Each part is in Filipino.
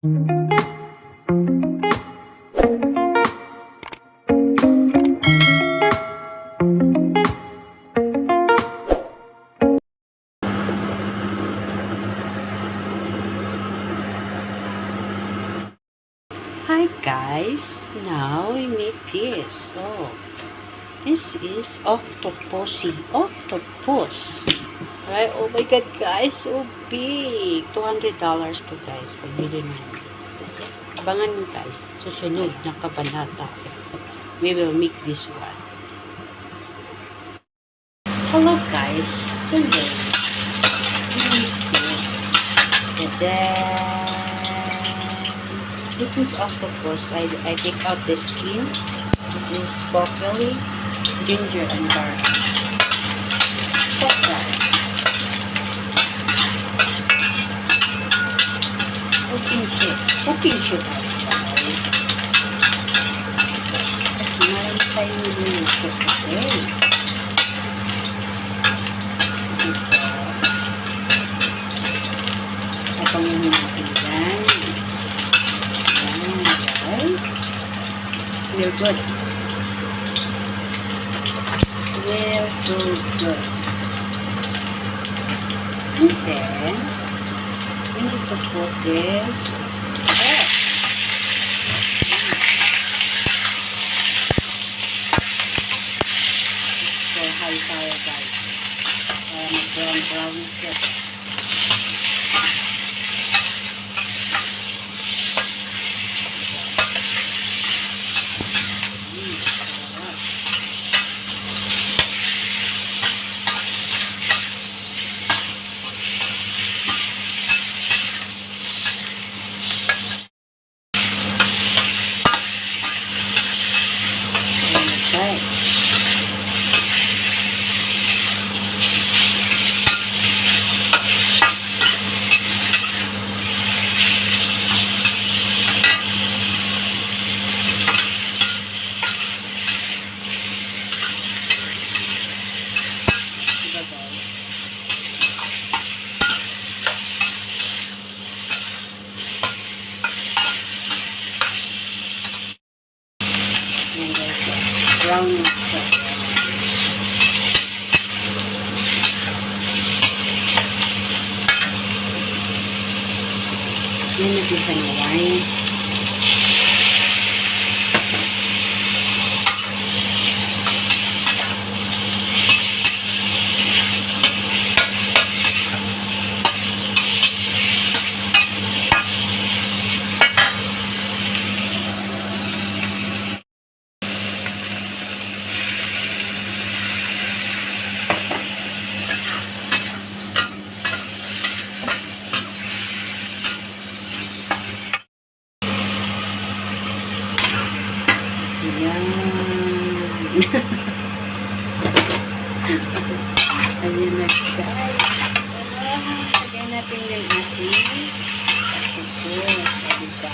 Hi guys, now we make this. So, this is octopus. Right? Oh my god guys, so big. $200 to guys. Pagbili mo. Abangan mo guys, susunod na kabanata. We will make this one. Hello guys, today we make this. This is octopus. I take out the skin. This is pork belly, ginger, and garlic. Pork belly. Cooking shoot. Marami tayong niluluto kasi. Ito muna natin yan. Real good. Real good. And then, we need to put this. So high power guys. Para mag-brown siya. Brown siya. Yan natin sa wine. Ayan na guys. Lagyan natin yung ating octopus. Diba?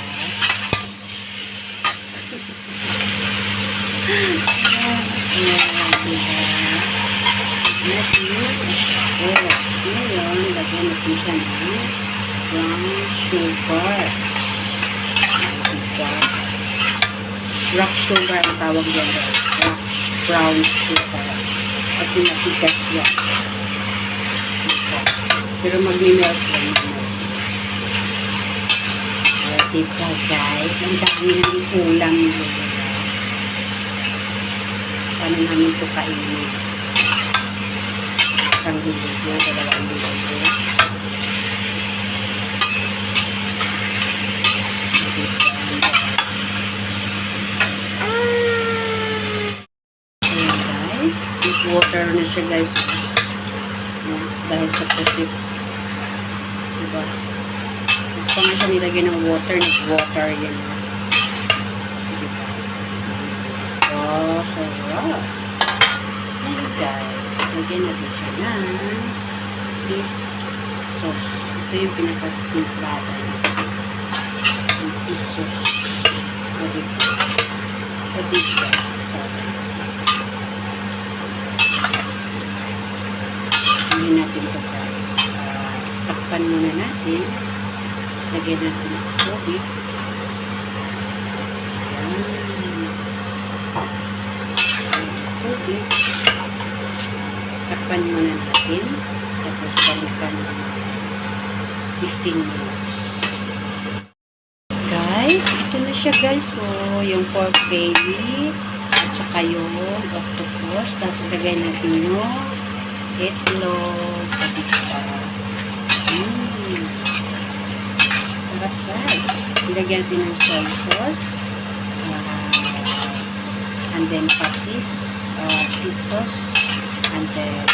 Ngayon, lagyan natin siya ng brown sugar. Rock sugar ang tawag yan. Brown sugar. Kasi matigas yan. Pero mag-melt lang naman. Diba guys? Ang dami ng ulam nila. Paano namin ito kainin? Isang hilog, dalawang hilog. Water na siya guys. Dahil sa pusip. Diba? Ito nga siya nilagyan ng water. Nag-water yan. Diba? Oh, sarap. Ayan guys. Lagyan natin siya ng this sauce. Ito yung pinaka-timplada. This sauce. Diba? So this guys. Sorry. Hindi natin ito guys. Takpan muna natin. Lagyan natin ito. tubig. Tubig. Takpan muna natin. Tapos balikan mo 15 minutes. Guys, ito na siya guys. So, yung pork belly at saka yung octopus. Tapos lagay natin yung itlog. Sarap guys. Ilagyan natin ng soy sauce. And then patis. Fish sauce. And then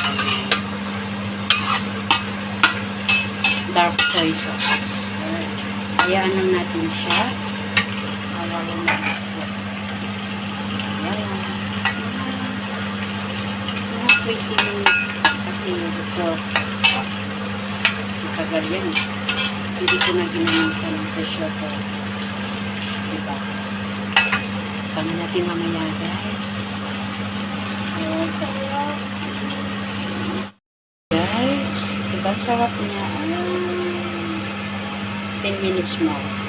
dark soy sauce. Hayaan lang natin siya. Hawain lang natin. Ayan. 20 minutes pa kasi ito matagal yan. Hindi ko na ginamit ng pressure ko. Diba? Pagin natin mamaya guys. Ayan, sarap. Guys, diba sarap niya? 10 minutes more.